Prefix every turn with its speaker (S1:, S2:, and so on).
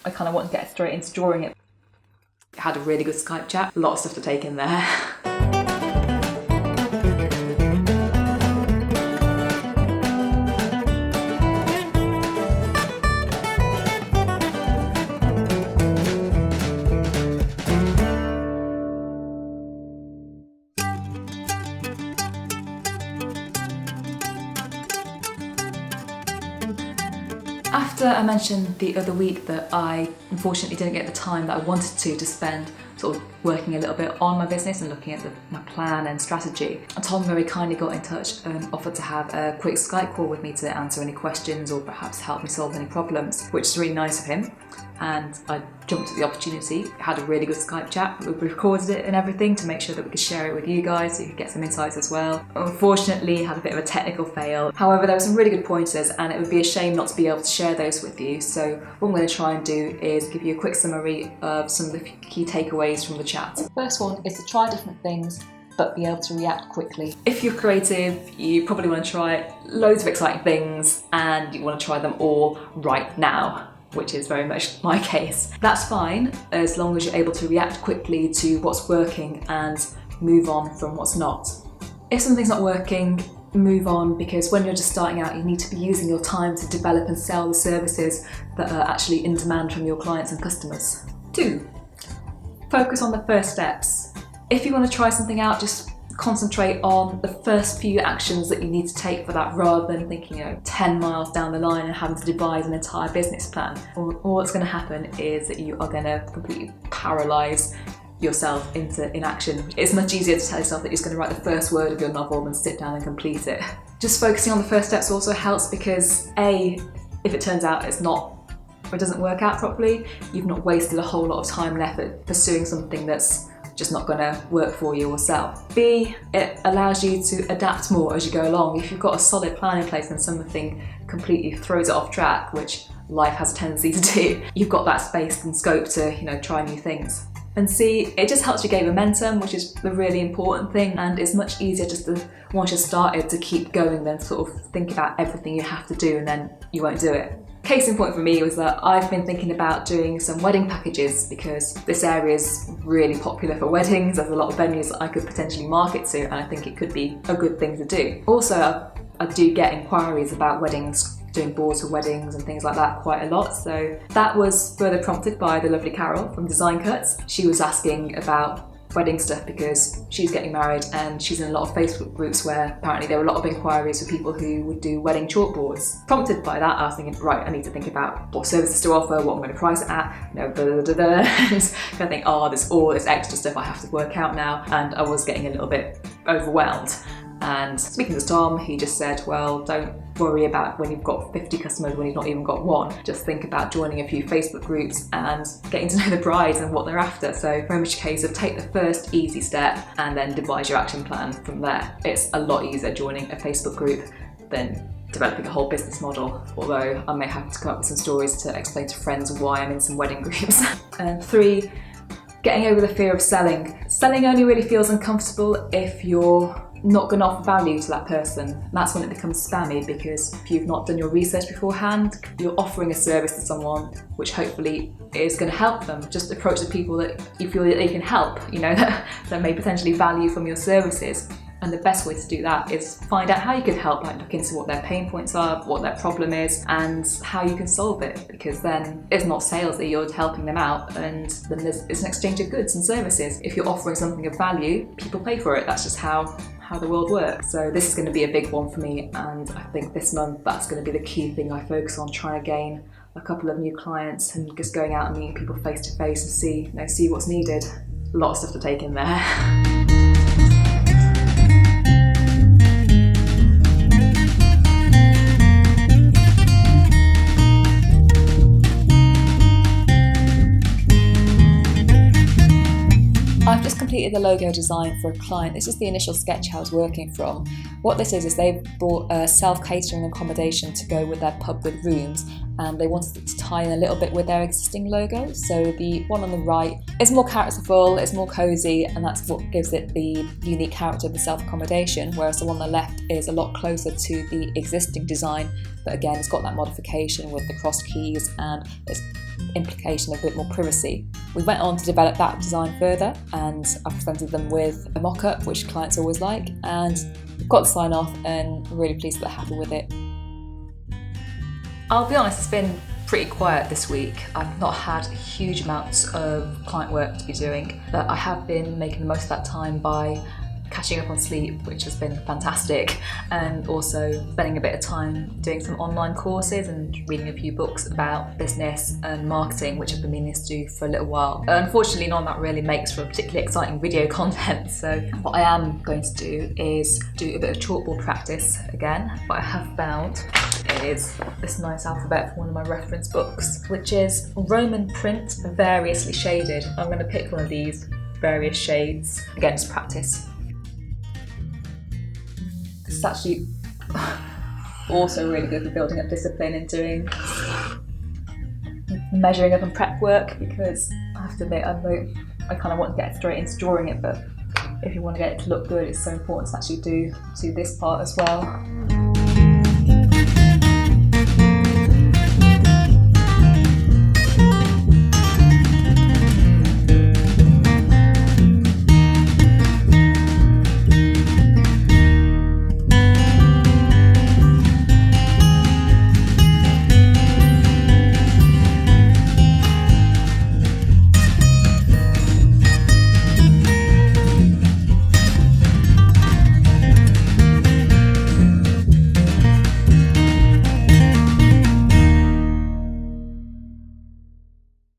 S1: I kind of wanted to get straight into drawing it. Had a really good Skype chat, a lot of stuff to take in there. After I mentioned the other week that I unfortunately didn't get the time that I wanted to spend sort of working a little bit on my business and looking at my plan and strategy, Tom very kindly got in touch and offered to have a quick Skype call with me to answer any questions or perhaps help me solve any problems, which is really nice of him. And I jumped at the opportunity, had a really good Skype chat. We recorded it and everything to make sure that we could share it with you guys so you could get some insights as well. Unfortunately, had a bit of a technical fail. However, there were some really good pointers and it would be a shame not to be able to share those with you. So what I'm going to try and do is give you a quick summary of some of the key takeaways from the chat. The first one is to try different things but be able to react quickly. If you're creative, you probably want to try loads of exciting things and you want to try them all right now, which is very much my case. That's fine as long as you're able to react quickly to what's working and move on from what's not. If something's not working, move on, because when you're just starting out, you need to be using your time to develop and sell the services that are actually in demand from your clients and customers. 2, focus on the first steps. If you want to try something out, just concentrate on the first few actions that you need to take for that, rather than thinking 10 miles down the line and having to devise an entire business plan. All that's going to happen is that you are going to completely paralyse yourself into inaction. It's much easier to tell yourself that you're just going to write the first word of your novel than sit down and complete it. Just focusing on the first steps also helps because A, if it turns out it doesn't work out properly, you've not wasted a whole lot of time and effort pursuing something that's just not going to work for you or sell. B, it allows you to adapt more as you go along. If you've got a solid plan in place and something completely throws it off track, which life has a tendency to do, you've got that space and scope to try new things. And C, it just helps you gain momentum, which is the really important thing, and it's much easier just to, once you've started, to keep going than sort of think about everything you have to do and then you won't do it. Case in point for me was that I've been thinking about doing some wedding packages because this area is really popular for weddings. There's a lot of venues that I could potentially market to, and I think it could be a good thing to do. Also, I do get inquiries about weddings, doing boards for weddings and things like that quite a lot. So that was further prompted by the lovely Carol from Design Cuts. She was asking about wedding stuff because she's getting married and she's in a lot of Facebook groups where apparently there were a lot of inquiries for people who would do wedding chalkboards. Prompted by that, I was thinking, right, I need to think about what services to offer, what I'm going to price it at, Just kind of think, there's all this extra stuff I have to work out now, and I was getting a little bit overwhelmed. And speaking to Tom, he just said, well, don't worry about when you've got 50 customers when you've not even got one. Just think about joining a few Facebook groups and getting to know the brides and what they're after. So very much a case of take the first easy step and then devise your action plan from there. It's a lot easier joining a Facebook group than developing a whole business model, although I may have to come up with some stories to explain to friends why I'm in some wedding groups. And 3, getting over the fear of selling. Selling only really feels uncomfortable if you're not going to offer value to that person. And that's when it becomes spammy, because if you've not done your research beforehand, you're offering a service to someone which hopefully is going to help them. Just approach the people that you feel that they can help, that may potentially value from your services. And the best way to do that is find out how you can help, like look into what their pain points are, what their problem is, and how you can solve it, because then it's not sales that you're helping them out, and then it's an exchange of goods and services. If you're offering something of value, people pay for it. That's just how the world works. So this is going to be a big one for me, and I think this month that's going to be the key thing I focus on, trying to gain a couple of new clients and just going out and meeting people face to face and see what's needed. A lot of stuff to take in there. I've just completed completed the logo design for a client. This is the initial sketch I was working from. What this is they've bought a self-catering accommodation to go with their pub with rooms, and they wanted it to tie in a little bit with their existing logo. So the one on the right is more characterful, it's more cosy, and that's what gives it the unique character of the self-accommodation, whereas the one on the left is a lot closer to the existing design, but again it's got that modification with the cross keys and its implication of a bit more privacy. We went on to develop that design further, and I presented them with a mock-up, which clients always like, and got the sign off and really pleased that they're happy with it. I'll be honest, it's been pretty quiet this week. I've not had huge amounts of client work to be doing, but I have been making the most of that time by catching up on sleep, which has been fantastic, and also spending a bit of time doing some online courses and reading a few books about business and marketing, which I've been meaning to do for a little while. Unfortunately, none of that really makes for particularly exciting video content, so what I am going to do is do a bit of chalkboard practice again. What I have found is this nice alphabet from one of my reference books, which is Roman print, variously shaded. I'm going to pick one of these various shades, again just practice. This is actually also really good for building up discipline and doing measuring up and prep work, because I have to admit I kind of want to get straight into drawing it, but if you want to get it to look good, it's so important to actually do this part as well.